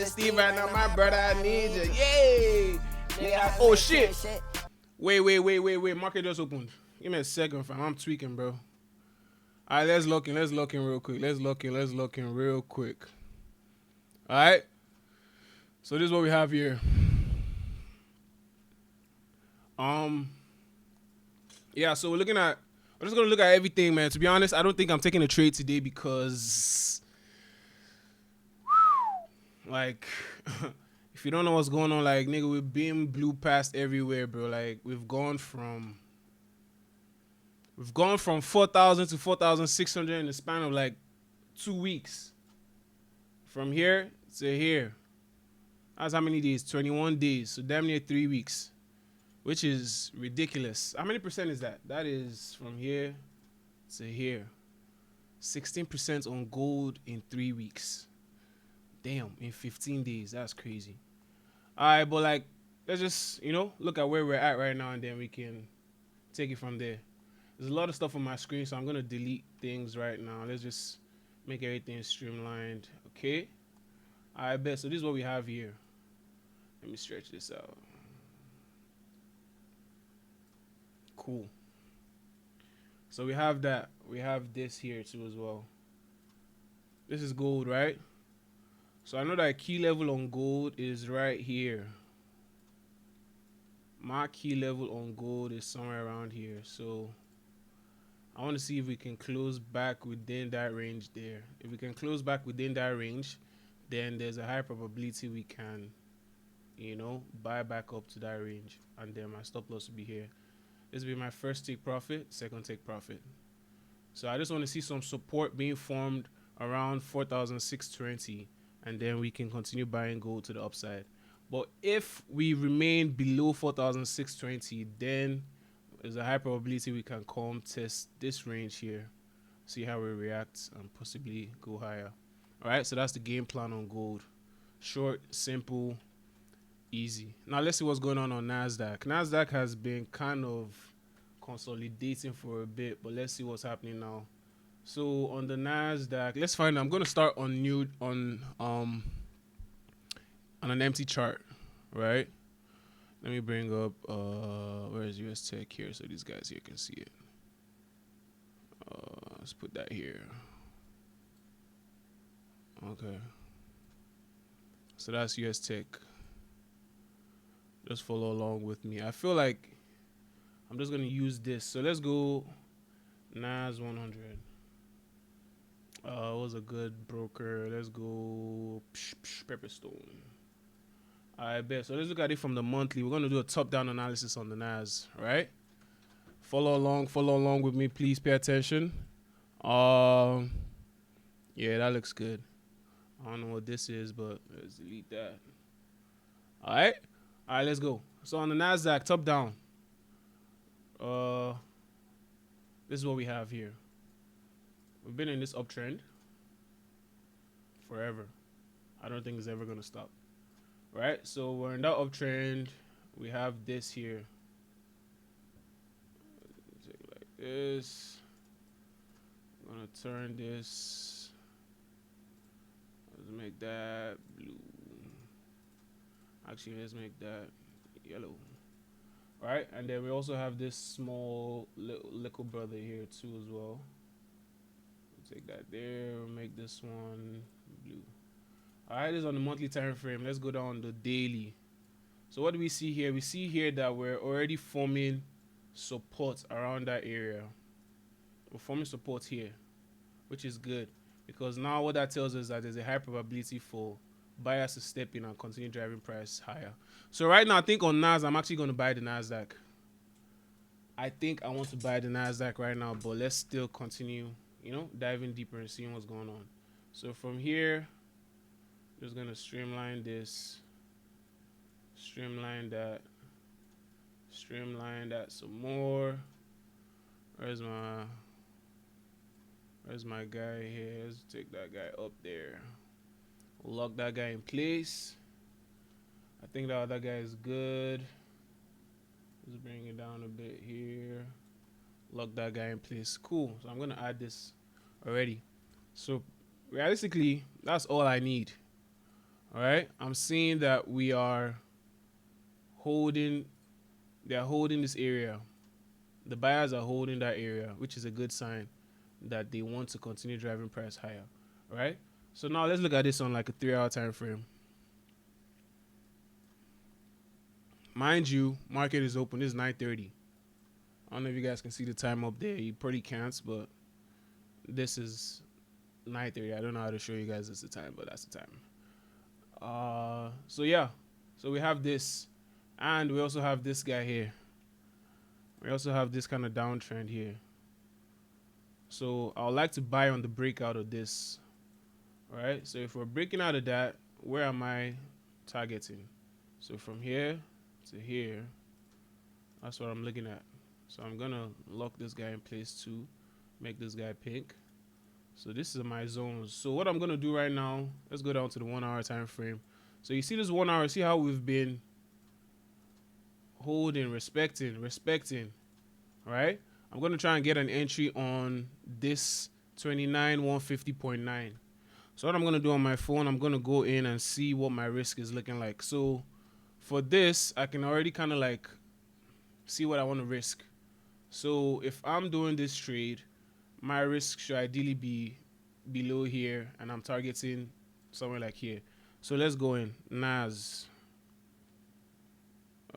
Steve right now, my brother, I need you. Yay! Yeah. Oh shit! Wait. Market just opened. Give me a second, fam. I'm tweaking, bro. Alright, let's look in real quick. Let's look in real quick. Alright. So this is what we have here. Yeah, so we're just gonna look at everything, man. To be honest, I don't think I'm taking a trade today because like if you don't know what's going on, like nigga, we've been blew past everywhere, bro. Like we've gone from 4,000 to 4,600 in the span of like 2 weeks. From here to here. That's how many days? 21 days. So damn near 3 weeks. Which is ridiculous. How many percent is that? That is from here to here. 16% on gold in 3 weeks. Damn, in 15 days. That's crazy. Alright, but like, let's just, look at where we're at right now and then we can take it from there. There's a lot of stuff on my screen, so I'm going to delete things right now. Let's just make everything streamlined. Okay? I bet. So this is what we have here. Let me stretch this out. Cool. So we have that. We have this here too as well. This is gold, right? So I know that key level on gold is right here. My key level on gold is somewhere around here. So I want to see if we can close back within that range there. If we can close back within that range, then there's a high probability we can, buy back up to that range. And then my stop loss will be here. This will be my first take profit, second take profit. So I just want to see some support being formed around 4,620, and then we can continue buying gold to the upside. But if we remain below 4,620, then there's a high probability we can come test this range here, see how we react, and possibly go higher. All right, so that's the game plan on gold. Short, simple, easy. Now let's see what's going on Nasdaq. Nasdaq has been kind of consolidating for a bit, but let's see what's happening now. So on the Nasdaq, let's find. I'm going to start on an empty chart, right? Let me bring up where is US Tech here, so these guys here can see it. Let's put that here. Okay. So that's US Tech. Just follow along with me. I feel like I'm just going to use this. So let's go NAS 100. It was a good broker. Let's go Pepperstone. I bet. So let's look at it from the monthly. We're going to do a top-down analysis on the NAS, right? Follow along with me. Please pay attention. Yeah, that looks good. I don't know what this is, but let's delete that. All right, let's go. So on the Nasdaq, top down. This is what we have here. We've been in this uptrend forever. I don't think it's ever gonna stop. Right? So we're in that uptrend. We have this here. Take like this. I'm gonna turn this. Let's make that blue. Actually, let's make that yellow. Right? And then we also have this small little brother here too as well. We'll take that there. We'll make this one blue. Alright, this is on the monthly time frame. Let's go down the daily. So what do we see here? We see here that we're already forming support around that area. We're forming support here, which is good, because now what that tells us is that there's a high probability for buyers to step in and continue driving price higher. So right now, I think on NAS, I'm actually going to buy the Nasdaq. I think I want to buy the Nasdaq right now, but let's still continue, diving deeper and seeing what's going on. So from here, just going to streamline this, streamline that some more. Where's my guy here? Let's take that guy up there. Lock that guy in place. I think that other guy is good. Let's bring it down a bit here. Lock that guy in place. Cool. So I'm going to add this already. So realistically, that's all I need. All right. I'm seeing that we are holding, they're holding this area. The buyers are holding that area, which is a good sign that they want to continue driving price higher. All right. So now let's look at this on like a 3-hour time frame. Mind you, market is open. This is 9:30. I don't know if you guys can see the time up there. You probably can't, but this is 9:30. I don't know how to show you guys this the time, but that's the time. So yeah, so we have this, and we also have this guy here. We also have this kind of downtrend here. So I would like to buy on the breakout of this. All right. So if we're breaking out of that, where am I targeting? So from here to here, that's what I'm looking at. So I'm gonna lock this guy in place too, make this guy pink. So this is my zones. So what I'm gonna do right now, let's go down to the 1-hour time frame. So you see this 1 hour, see how we've been holding, respecting, all right? I'm gonna try and get an entry on this 29,150.9. So what I'm gonna do on my phone, I'm gonna go in and see what my risk is looking like. So for this, I can already kind of like see what I want to risk. So if I'm doing this trade, my risk should ideally be below here, and I'm targeting somewhere like here. So let's go in NAS.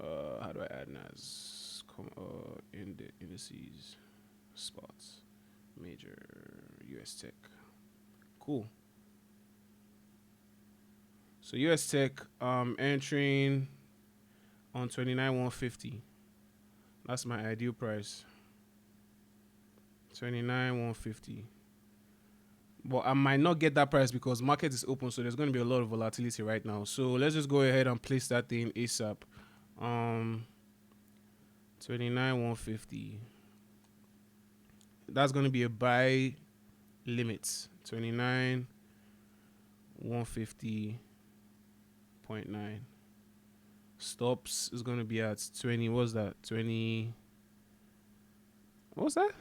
How do I add NAS? In the indices, spots, major US tech. Cool. So US tech, entering on 29,150. That's my ideal price. 29,150. But I might not get that price because market is open, so there's going to be a lot of volatility right now. So let's just go ahead and place that thing ASAP. 29,150. That's going to be a buy limit. 29,150.9. Stops is going to be at 20. What's that? 20. What's that?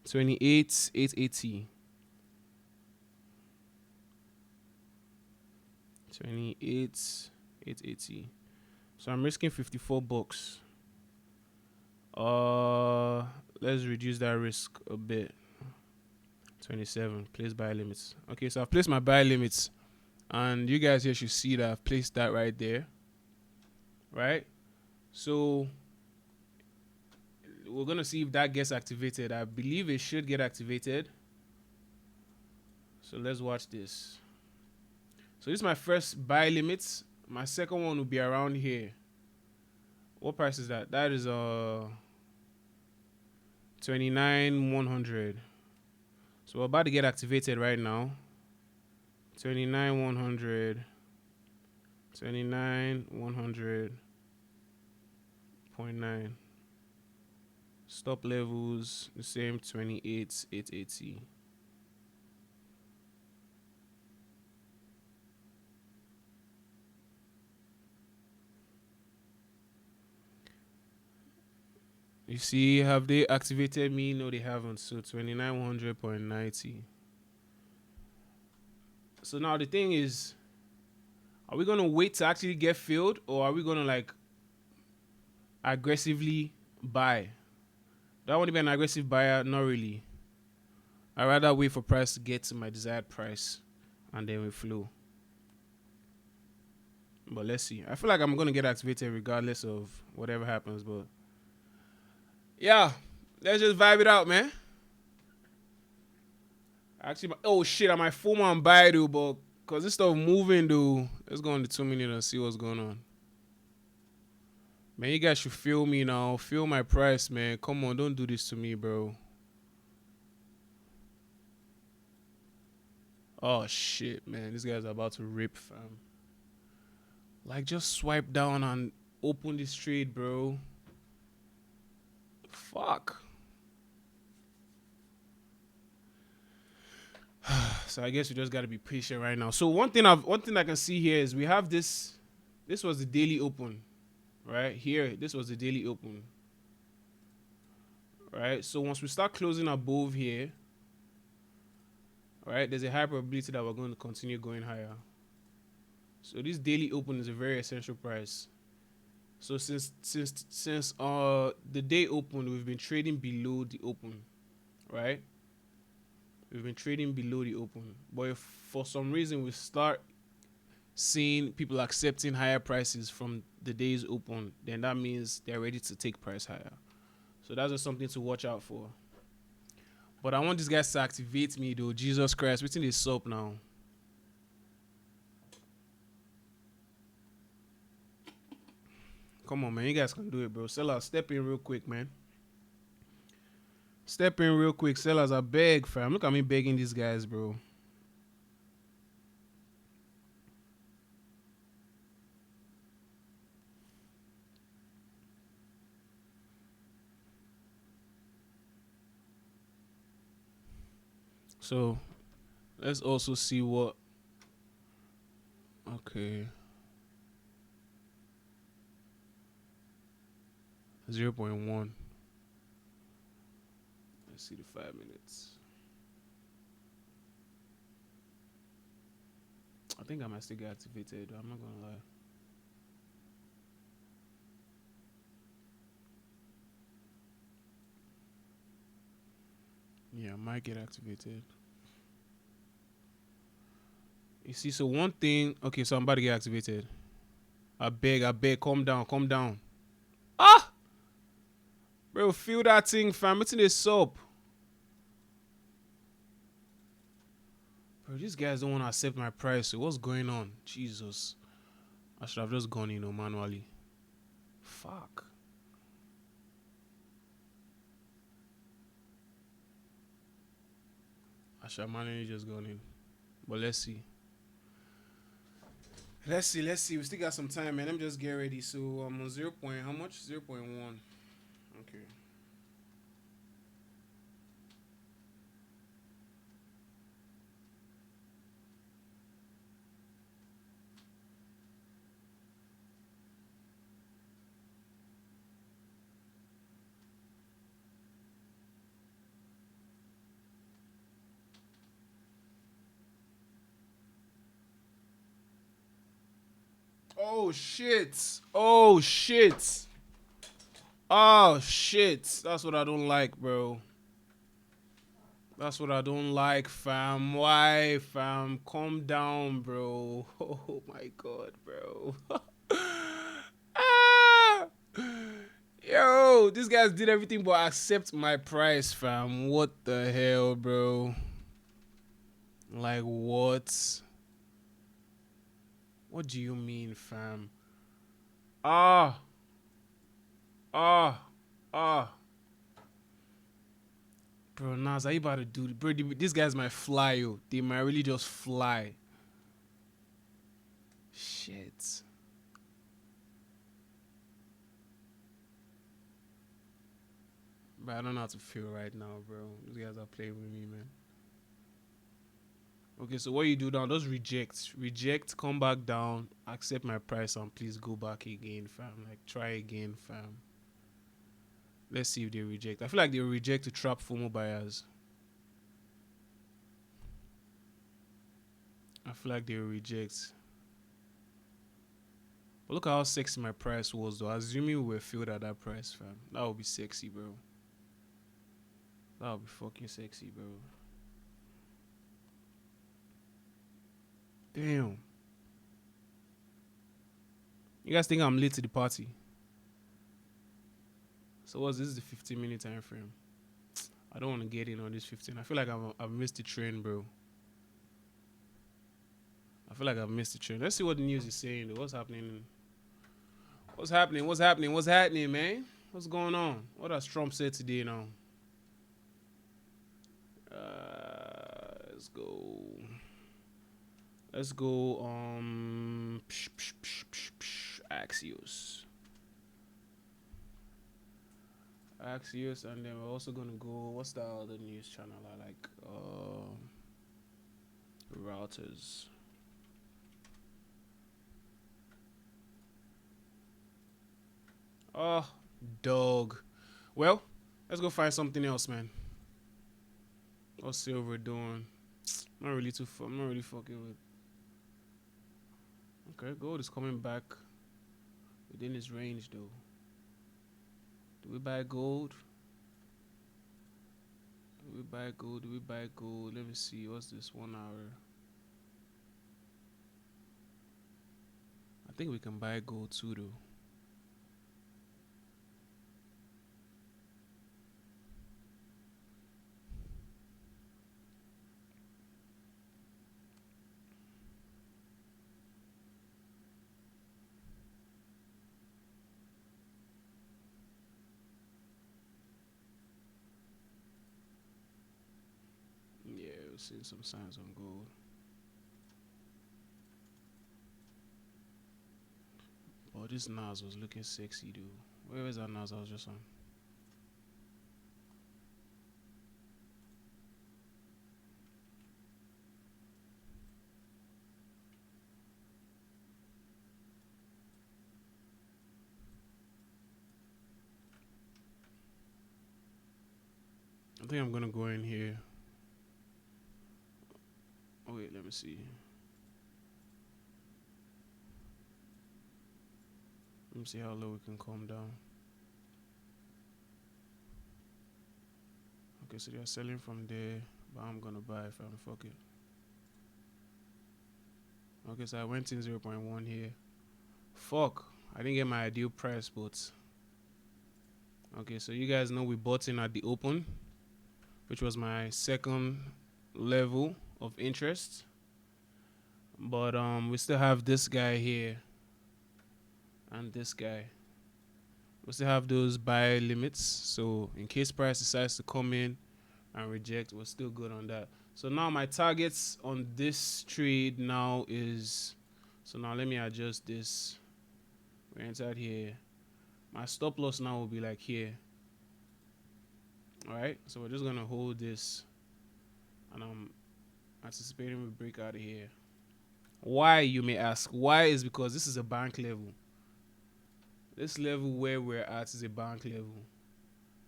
28,880. 28,880. So I'm risking $54. Let's reduce that risk a bit. 27. Place buy limits. Okay, so I've placed my buy limits, and you guys here should see that I've placed that right there. Right? So we're gonna see if that gets activated. I believe it should get activated. So let's watch this. So this is my first buy limits. My second one will be around here. What price is that? That is 29,100. So we're about to get activated right now. 29,100. 29,100.9. Stop levels the same, 28,880. You see, have they activated me? No, they haven't. So 29,100.90. So now the thing is, are we gonna wait to actually get filled, or are we gonna like aggressively buy? Do I want to be an aggressive buyer? Not really. I'd rather wait for price to get to my desired price, and then we flow. But let's see. I feel like I'm gonna get activated regardless of whatever happens. But yeah, let's just vibe it out, man. Actually, oh shit, I might form on buy though, but cause this stuff moving though. Let's go into 2 minutes and see what's going on. Man, you guys should feel me now. Feel my price, man. Come on, don't do this to me, bro. Oh shit, man. This guy's about to rip, fam. Like, just swipe down and open this trade, bro. Fuck. So I guess we just gotta be patient right now. So one thing I can see here is we have this. This was the daily open, right here. This was the daily open, right? So once we start closing above here, right, there's a high probability that we're going to continue going higher. So this daily open is a very essential price. So since the day open, we've been trading below the open, right? We've been trading below the open. But if for some reason we start seeing people accepting higher prices from the day's open, then that means they're ready to take price higher. So that's just something to watch out for. But I want these guys to activate me though. Jesus Christ, what's in this soap now? Come on, man. You guys can do it, bro. Sellers, step in real quick, man. Step in real quick. Sellers, I beg, fam. Look at me begging these guys, bro. So, let's also see what... Okay. 0.1. Let's see the 5 minutes. I think I might still get activated. I'm not gonna lie. Yeah, I might get activated. You see, so one thing... Okay, so I'm about to get activated. I beg, calm down. Ah! Bro, feel that thing, fam. It's in this soap. Bro, these guys don't want to accept my price. So what's going on? Jesus. I should have just gone in manually. Fuck. I should have manually just gone in. But let's see. Let's see. We still got some time, man. Let me just get ready. So I'm on 0. How much? 0.1. Okay. Oh shit. Oh shit. That's what I don't like, bro. That's what I don't like, fam. Why, fam? Calm down, bro. Oh my god, bro. Ah! Yo, these guys did everything but accept my price, fam. What the hell, bro? Like, what? What do you mean, fam? Ah. Bro, Nas, are you about to do... Bro, these guys might fly, yo. They might really just fly. Shit. But I don't know how to feel right now, bro. These guys are playing with me, man. Okay, so what you do now, just reject. Reject, come back down, accept my price, and please go back again, fam. Like, try again, fam. Let's see if they reject. I feel like they will reject to trap FOMO buyers. I feel like they will reject. But look at how sexy my price was, though. Assuming we were filled at that price, fam. That would be sexy, bro. That would be fucking sexy, bro. Damn. You guys think I'm late to the party? So what's this? Is the 15-minute time frame. I don't want to get in on this 15. I feel like I've missed the train, bro. I feel like I've missed the train. Let's see what the news is saying, though. What's happening? What's happening, man? What's going on? What has Trump said today now? Let's go. Axios, and then we're also gonna go. What's the other news channel I like? Routers. Oh, dog. Well, let's go find something else, man. What's Silver doing? I'm not really fucking with. Okay, gold is coming back within its range though. Do we buy gold? Do we buy gold? Do we buy gold? Let me see. What's this 1 hour? I think we can buy gold too though. Yeah, we're seeing some signs on gold. Oh, this Nas was looking sexy, dude. Where was that Nas I was just on? I think I'm gonna go in here. Oh wait, let me see. Let me see how low we can come down. Okay, so they're selling from there, but I'm gonna buy if I'm fuck it. Okay, so I went in 0.1 here. Fuck, I didn't get my ideal price, but okay, so you guys know we bought in at the open, which was my second level of interest. But we still have this guy here and this guy. We still have those buy limits, so in case price decides to come in and reject, we're still good on that. So now my targets on this trade now is, so now let me adjust this. We're inside here. My stop loss now will be like here. All right, so we're just gonna hold this, and I'm anticipating we break out of here. Why, you may ask? Why is because this is a bank level. This level where we're at is a bank level.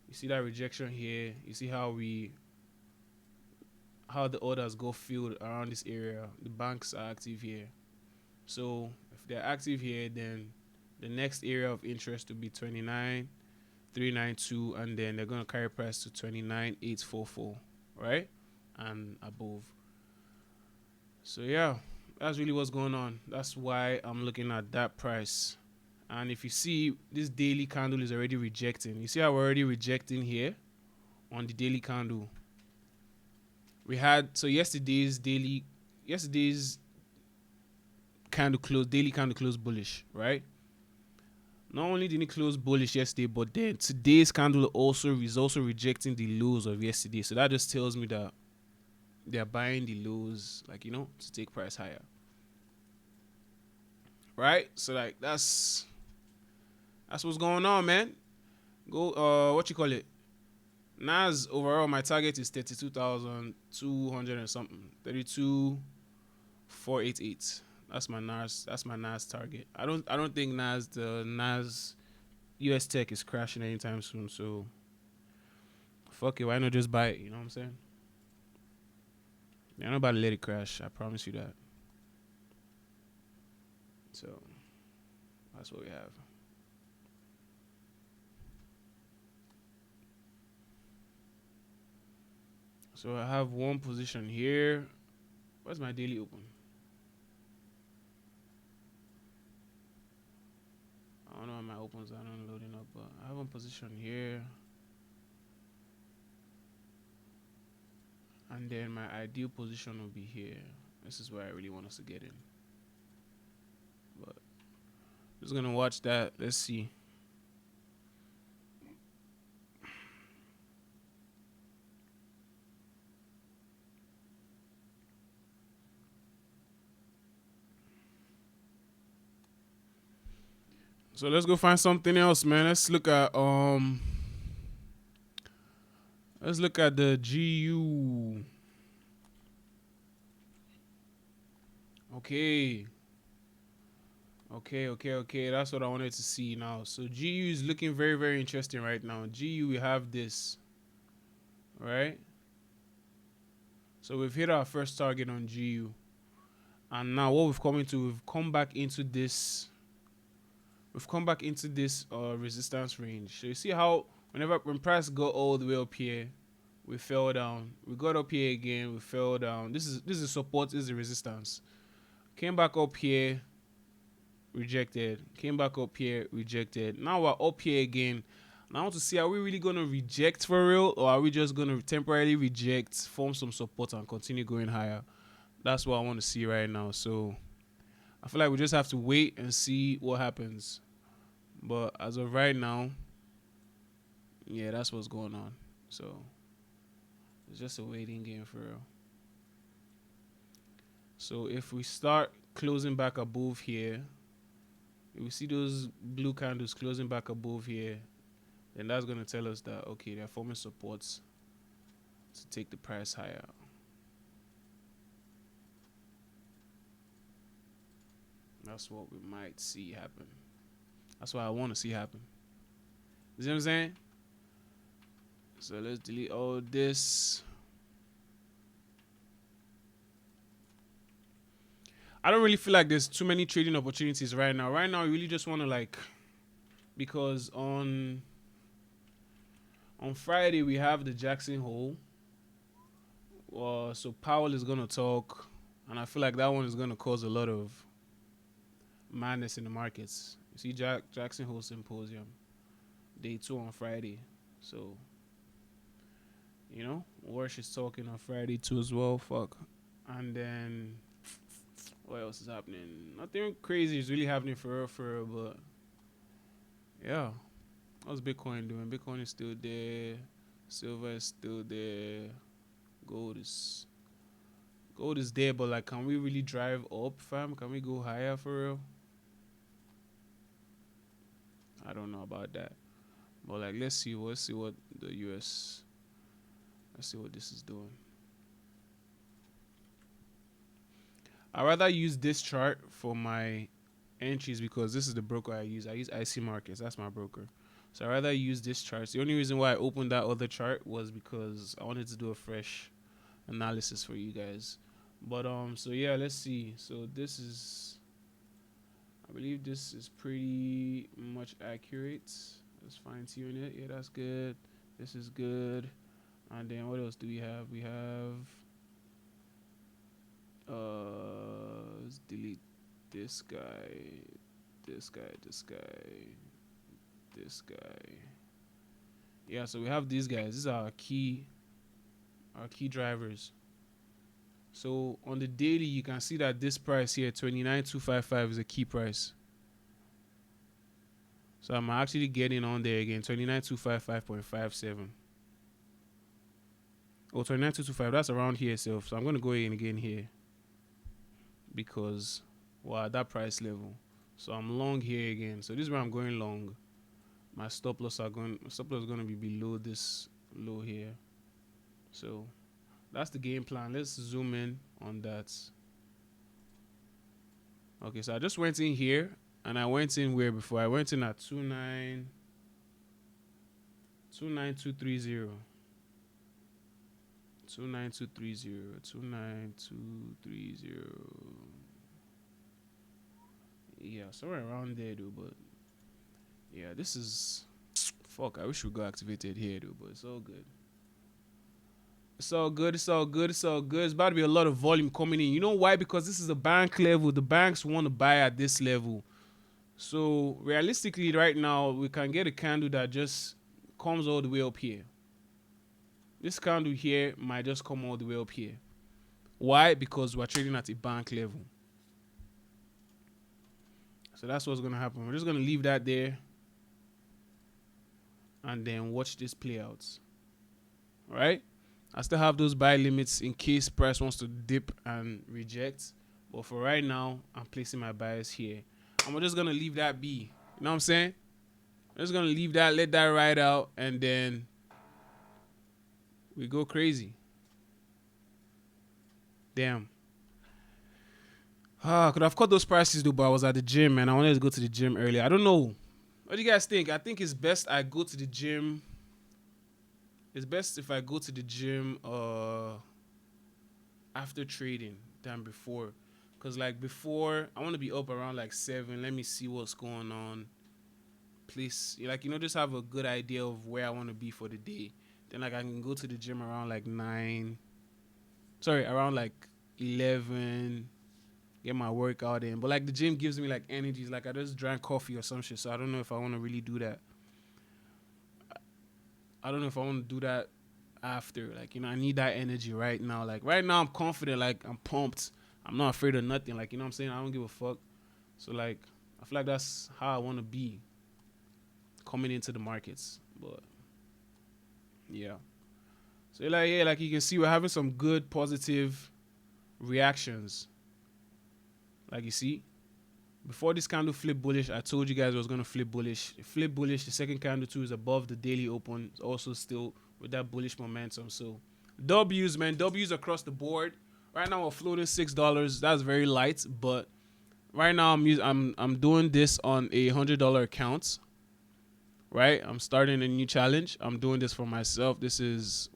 You see that rejection here. You see how the orders go filled around this area. The banks are active here. So if they're active here, then the next area of interest will be 29,392, and then they're gonna carry price to 29,844, right, and above. So yeah, that's really what's going on. That's why I'm looking at that price. And if you see, this daily candle is already rejecting. You see how we're already rejecting here on the daily candle. We had, so yesterday's daily candle closed, daily candle closed bullish, right? Not only did it close bullish yesterday, but then today's candle is also rejecting the lows of yesterday. So that just tells me that they're buying the lows, like, you know, to take price higher, right? So like that's what's going on, man. Go, what you call it? Nas overall, my target is 32,200 and something, 32,488. That's my Nas. That's my Nas target. I don't think the Nas US Tech is crashing anytime soon. So fuck it. Why not just buy it? You know what I'm saying? They're not about to let it crash. I promise you that. So that's what we have. So I have one position here. Where's my daily open? I don't know how my opens are not loading up, but I have one position here. And then my ideal position will be here. This is where I really want us to get in. But I'm just gonna watch that. Let's see. So let's go find something else, man. Let's look at the GU. Okay. Okay. That's what I wanted to see now. So GU is looking very, very interesting right now. GU, we have this, right? So we've hit our first target on GU. And now what we've come into, we've come back into this. We've come back into this resistance range. So you see how when price got all the way up here, we fell down. We got up here again, we fell down. This is support, this is the resistance. Came back up here, rejected. Came back up here, rejected. Now we're up here again. Now I want to see, are we really gonna reject for real, or are we just gonna temporarily reject, form some support, and continue going higher? That's what I want to see right now. So I feel like we just have to wait and see what happens. But as of right now, yeah, that's what's going on. So it's just a waiting game for real. So if we start closing back above here, if we see those blue candles closing back above here, then that's going to tell us that, okay, they're forming supports to take the price higher. That's what we might see happen. That's what I want to see happen. You see what I'm saying? So let's delete all this. I don't really feel like there's too many trading opportunities right now. Right now, you really just want to like, because on Friday we have the Jackson Hole. So Powell is gonna talk, and I feel like that one is gonna cause a lot of madness in the markets. You see Jackson Hole Symposium, day 2 on Friday. So, you know, Warsh is talking on Friday too as well. Fuck. And then what else is happening? Nothing crazy is really happening for real, but yeah. How's Bitcoin doing? Bitcoin is still there. Silver is still there. Gold is there, but like, can we really drive up, fam? Can we go higher for real? I don't know about that. But like, let's see what the US. Let's see what this is doing. I'd rather use this chart for my entries because this is the broker I use. I use IC Markets. That's my broker. So I'd rather use this chart. The only reason why I opened that other chart was because I wanted to do a fresh analysis for you guys. But so yeah, let's see. So this is, I believe this is pretty much accurate. Let's fine tune it. Yeah, that's good. This is good. And then what else do we have? We have let's delete this guy, this guy, this guy, this guy. Yeah, so we have these guys. These are our key drivers. So on the daily, you can see that this price here, 29,255, is a key price. So I'm actually getting on there again, 29,255.57. Oh, 29,225, that's around here itself. So I'm going to go in again here because we're at that price level. So I'm long here again. So this is where I'm going long. My stop loss is going to be below this low here. So that's the game plan. Let's zoom in on that. Okay, so I just went in here, and I went in where before? I went in at 29230. 29230. Yeah, somewhere around there though, but yeah, this is fuck, I wish we got activated here though, but it's all good. It's all good. It's about to be a lot of volume coming in. You know why? Because this is a bank level. The banks want to buy at this level. So realistically right now, we can get a candle that just comes all the way up here. This candle here might just come all the way up here. Why? Because we're trading at a bank level. So that's what's going to happen. We're just going to leave that there and then watch this play out. All right? I still have those buy limits in case price wants to dip and reject. But for right now, I'm placing my buyers here. I'm just going to leave that be. You know what I'm saying? I'm just going to leave that, let that ride out, and then we go crazy. Damn. I could have cut those prices though, but I was at the gym and I wanted to go to the gym earlier. I don't know. What do you guys think? I think it's best I go to the gym. It's best if I go to the gym after trading than before. Cause like before, I want to be up around like 7. Let me see what's going on. Please, like just have a good idea of where I want to be for the day. Then like I can go to the gym around like 9. Sorry, around like 11. Get my workout in. But like the gym gives me like energies. Like I just drank coffee or some shit. So I don't know if I want to really do that. I don't know if I want to do that after. Like, I need that energy right now. Like right now I'm confident, like I'm pumped. I'm not afraid of nothing. Like, what I'm saying? I don't give a fuck. So like I feel like that's how I want to be coming into the markets. But yeah. So like yeah, like you can see we're having some good positive reactions. Like you see, before this candle flip bullish, I told you guys I was gonna flip bullish. Flip bullish, the second candle too is above the daily open. It's also still with that bullish momentum. So W's, man, W's across the board. Right now we're floating $6. That's very light, but right now I'm doing this on a $100 account. Right, I'm starting a new challenge. I'm doing this for myself. This is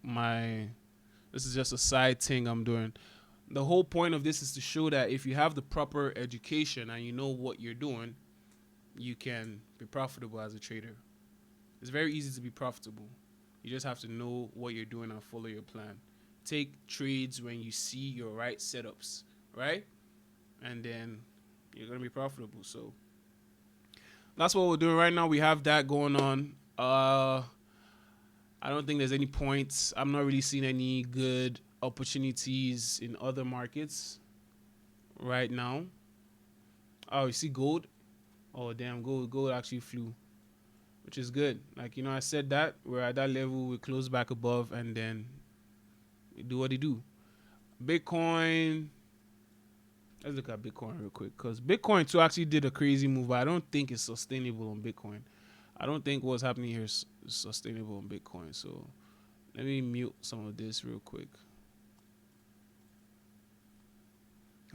just a side thing I'm doing. The whole point of this is to show that if you have the proper education and you know what you're doing, you can be profitable as a trader. It's very easy to be profitable. You just have to know what you're doing and follow your plan. Take trades when you see your right setups, right? And then you're going to be profitable. So that's what we're doing right now. We have that going on. I don't think there's any points. I'm not really seeing any good opportunities in other markets right now. Oh, you see gold? Oh, damn, gold actually flew, which is good. Like, I said that we're at that level, we close back above, and then we do what they do. Bitcoin. Let's look at Bitcoin real quick, because Bitcoin too actually did a crazy move, but I don't think it's sustainable on Bitcoin. I don't think what's happening here is sustainable on Bitcoin. So let me mute some of this real quick.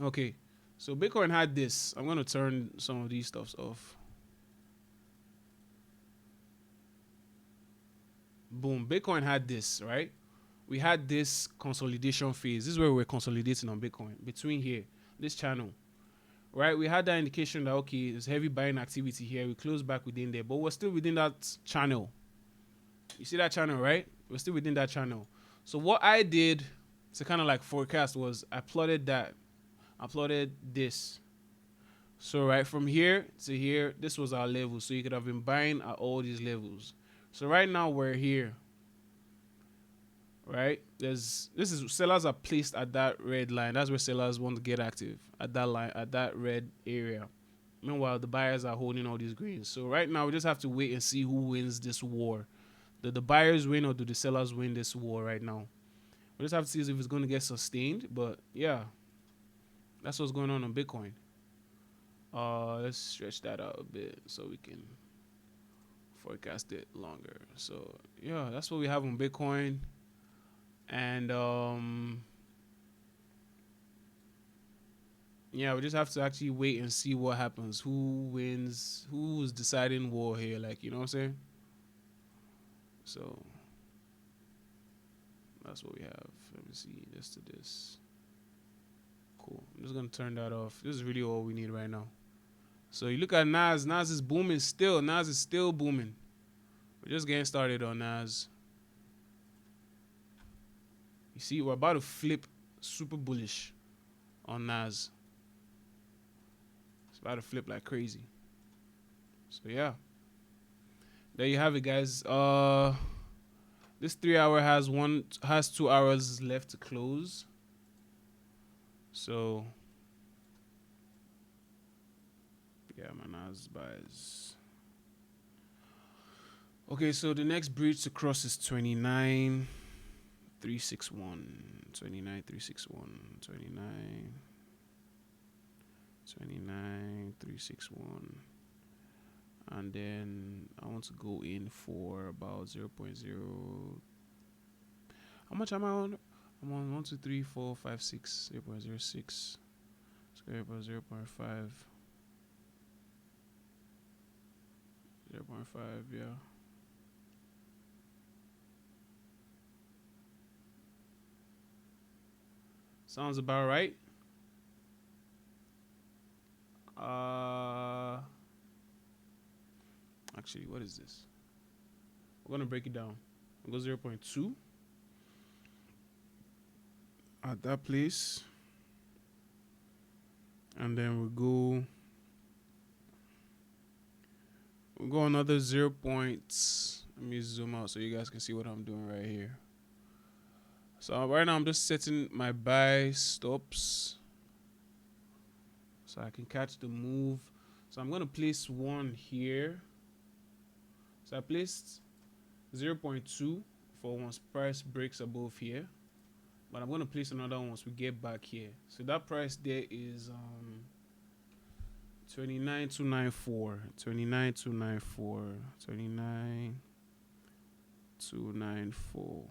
Okay, so Bitcoin had this. I'm going to turn some of these stuffs off. Boom, Bitcoin had this, right? We had this consolidation phase. This is where we're consolidating on Bitcoin, between here, this channel, right? We had that indication that, okay, there's heavy buying activity here. We closed back within there, but we're still within that channel. You see that channel, right? We're still within that channel. So what I did to kind of like forecast was I plotted this. So right from here to here, this was our level. So you could have been buying at all these levels. So right now we're here. Right? Sellers are placed at that red line. That's where sellers want to get active, at that line, at that red area. Meanwhile, the buyers are holding all these greens. So right now we just have to wait and see who wins this war. Do the buyers win or do the sellers win this war right now? We just have to see if it's going to get sustained. But yeah, that's what's going on Bitcoin. Let's stretch that out a bit so we can forecast it longer. So yeah, that's what we have on Bitcoin. And yeah, we just have to actually wait and see what happens. Who wins? Who's deciding war here? Like, you know what I'm saying? So that's what we have. Let me see this to this. Cool. I'm just gonna turn that off. This is really all we need right now. So you look at Nas. Nas is booming still. Nas is still booming. We're just getting started on Nas. You see, we're about to flip super bullish on Nas. It's about to flip like crazy. So yeah. There you have it, guys. This 3 hour has 2 hours left to close. So yeah, my Nas buys. Okay, so the next bridge to cross is 29.361. 29.361. 29.361. And then I want to go in for about 0.0. How much am I on? I'm on 1, 2, 3, 4, 5, 6, 0.06. Let's go about 0.5. 0.5, yeah. Sounds about right. Uh, actually, what is this? We're gonna break it down. We'll go 0.2 at that place, and then we'll go another 0 points. Let me zoom out so you guys can see what I'm doing right here. So right now I'm just setting my buy stops so I can catch the move. So I'm going to place one here. So I placed 0.2 for once price breaks above here. But I'm going to place another one once we get back here. So that price there is 29,294. 29,294. 29,294.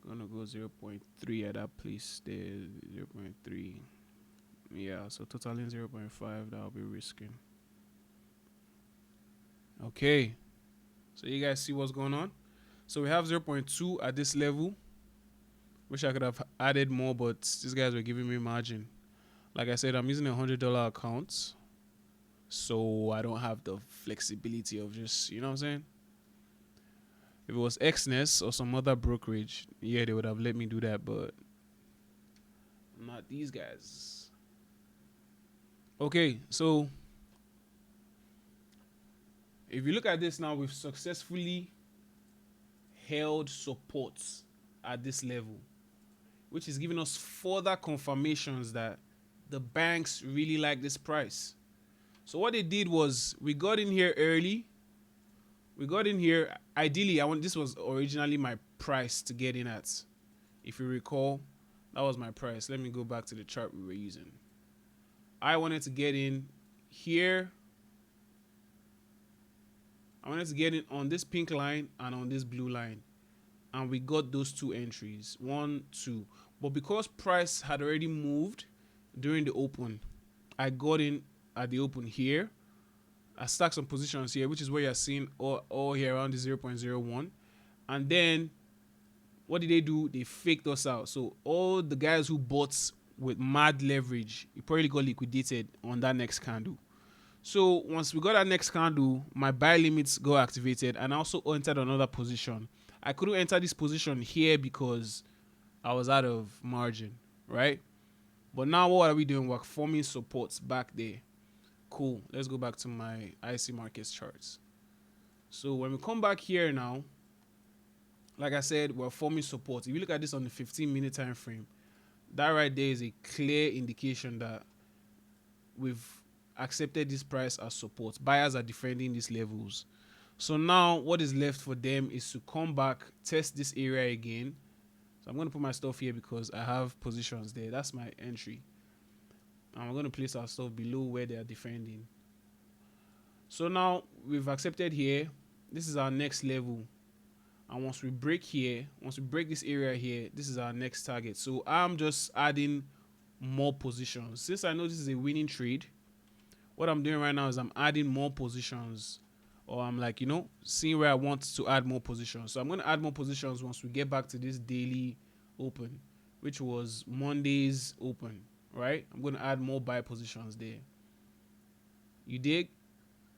Gonna go 0.3 at that place there. 0.3. Yeah, so totaling 0.5 that I'll be risking. Okay, so you guys see what's going on. So we have 0.2 at this level. Wish I could have added more, but these guys were giving me margin. Like I said, I'm using a $100 account, so I don't have the flexibility of just, you know what I'm saying? If it was Xness or some other brokerage, yeah, they would have let me do that, but not these guys. Okay, so if you look at this now, we've successfully held supports at this level, which is giving us further confirmations that the banks really like this price. So what they did was we got in here early. We got in here. Ideally, this was originally my price to get in at. If you recall, that was my price. Let me go back to the chart we were using. I wanted to get in here. I wanted to get in on this pink line and on this blue line. And we got those two entries. 1, 2. But because price had already moved during the open, I got in at the open here. I stacked some positions here, which is where you're seeing all here around the 0.01. And then what did they do? They faked us out. So all the guys who bought with mad leverage, you probably got liquidated on that next candle. So once we got that next candle, my buy limits got activated and I also entered another position. I couldn't enter this position here because I was out of margin, right? But now what are we doing? We're forming supports back there. Cool. Let's go back to my IC markets charts. So when we come back here now, like I said, we're forming support. If you look at this on the 15-minute time frame, that right there is a clear indication that we've accepted this price as support. Buyers are defending these levels. So now what is left for them is to come back, test this area again. So I'm going to put my stuff here because I have positions there. That's my entry. And we're going to place our stuff below where they are defending. So now we've accepted here. This is our next level. And once we break here, once we break this area here, this is our next target. So I'm just adding more positions. Since I know this is a winning trade, what I'm doing right now is I'm adding more positions. Or I'm like, seeing where I want to add more positions. So I'm going to add more positions once we get back to this daily open, which was Monday's open, right? I'm going to add more buy positions there. You dig?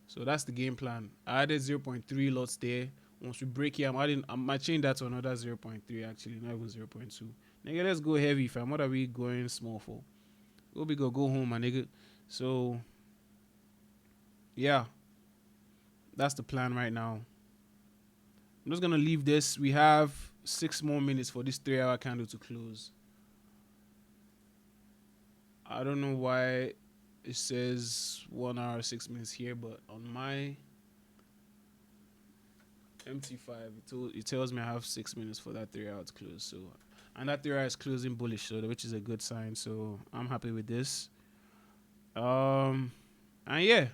So that's the game plan. I added 0.3 lots there. Once we break here, I might change that to another 0.3 actually, not even 0.2. Nigga, let's go heavy, fam. What are we going small for? Go big or go home, my nigga. So, yeah. That's the plan right now. I'm just going to leave this. We have 6 more minutes for this 3-hour candle to close. I don't know why it says 1 hour, 6 minutes here, but on my MT5, it tells me I have 6 minutes for that 3 hour to close. So, and that 3 hour is closing bullish, so which is a good sign. So I'm happy with this. And yeah,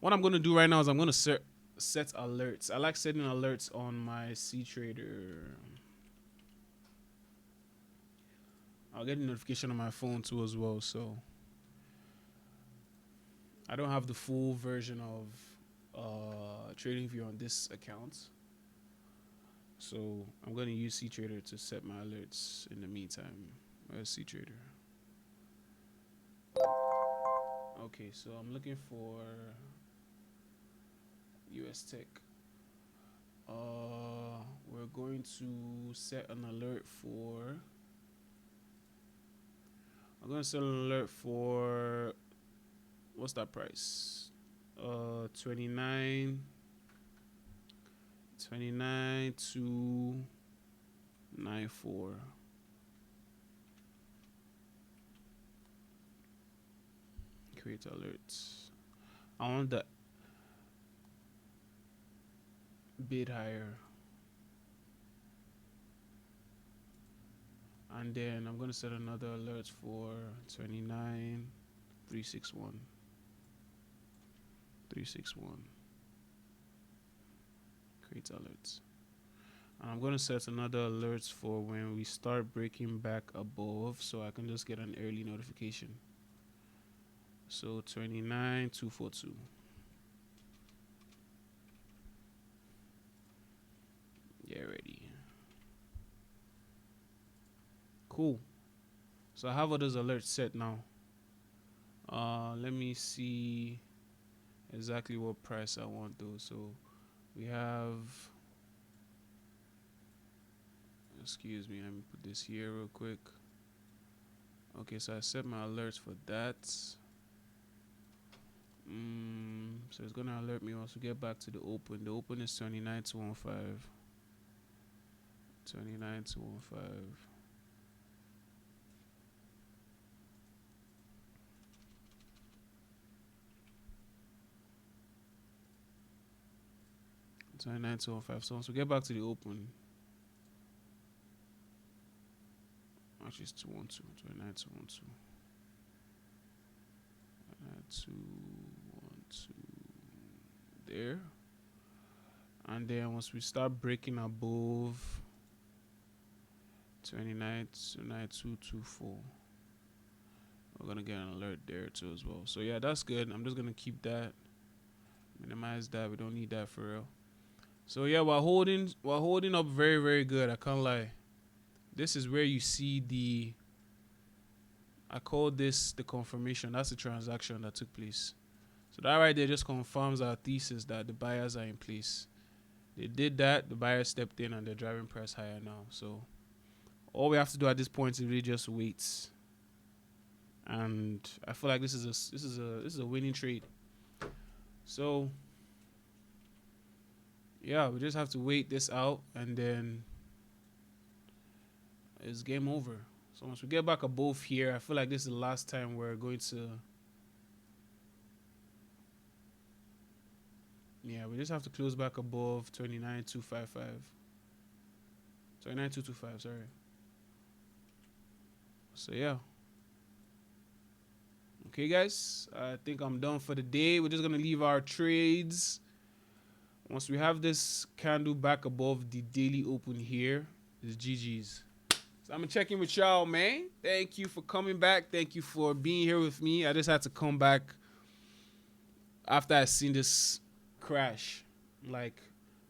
what I'm going to do right now is I'm going to set alerts. I like setting alerts on my C-Trader. I'll get a notification on my phone too as well. So I don't have the full version of TradingView on this account. So I'm going to use C-Trader to set my alerts in the meantime. Where's C-Trader? Okay, so I'm looking for US Tech. We're going to set an alert for. I'm gonna set an alert for what's that price? 29 to 94. Create alerts. I want the bid higher. And then I'm gonna set another alert for 29 361. 361. Create alerts. And I'm gonna set another alerts for when we start breaking back above, so I can just get an early notification. So 29 242. Get ready. Cool. So I have all those alerts set now. Let me see exactly what price I want though. So we have, excuse me, let me put this here real quick. Okay, so I set my alerts for that. So it's gonna alert me once we get back to the open. The open is 29 to 15. 29 to 15. 29 to 15. So once we get back to the open, actually it's 212. 29 to 12. 212 there. And then once we start breaking above 29 to 9224, we're gonna get an alert there too as well. So yeah, that's good. I'm just gonna keep that, minimize that. We don't need that for real. So yeah, we're holding up very, very good. I can't lie. This is where you see the, I call this the confirmation. That's the transaction that took place. So that right there just confirms our thesis that the buyers are in place. They did that, the buyers stepped in, and they're driving price higher now. So all we have to do at this point is really just wait. And I feel like this is a winning trade. So yeah, we just have to wait this out, and then it's game over. So once we get back above here, I feel like this is the last time we're going to. Yeah, we just have to close back above 29,255. 29,225, sorry. So yeah. Okay, guys, I think I'm done for the day. We're just gonna leave our trades. Once we have this candle back above the daily open here, it's GG's. So I'm gonna check in with y'all, man. Thank you for coming back. Thank you for being here with me. I just had to come back after I seen this crash. Like,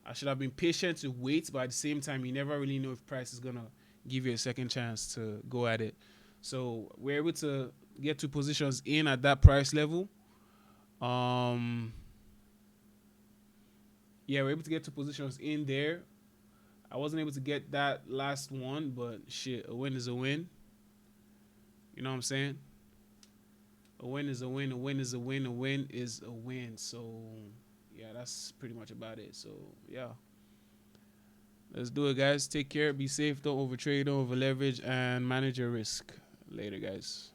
I should have been patient to wait, but at the same time, you never really know if price is gonna give you a second chance to go at it. So we're able to get two positions in at that price level. Yeah, we're able to get two positions in there. I wasn't able to get that last one, but shit, a win is a win. You know what I'm saying? A win is a win. A win is a win. A win is a win. So yeah, that's pretty much about it. So yeah, let's do it, guys. Take care. Be safe. Don't overtrade. Don't over leverage, and manage your risk. Later, guys.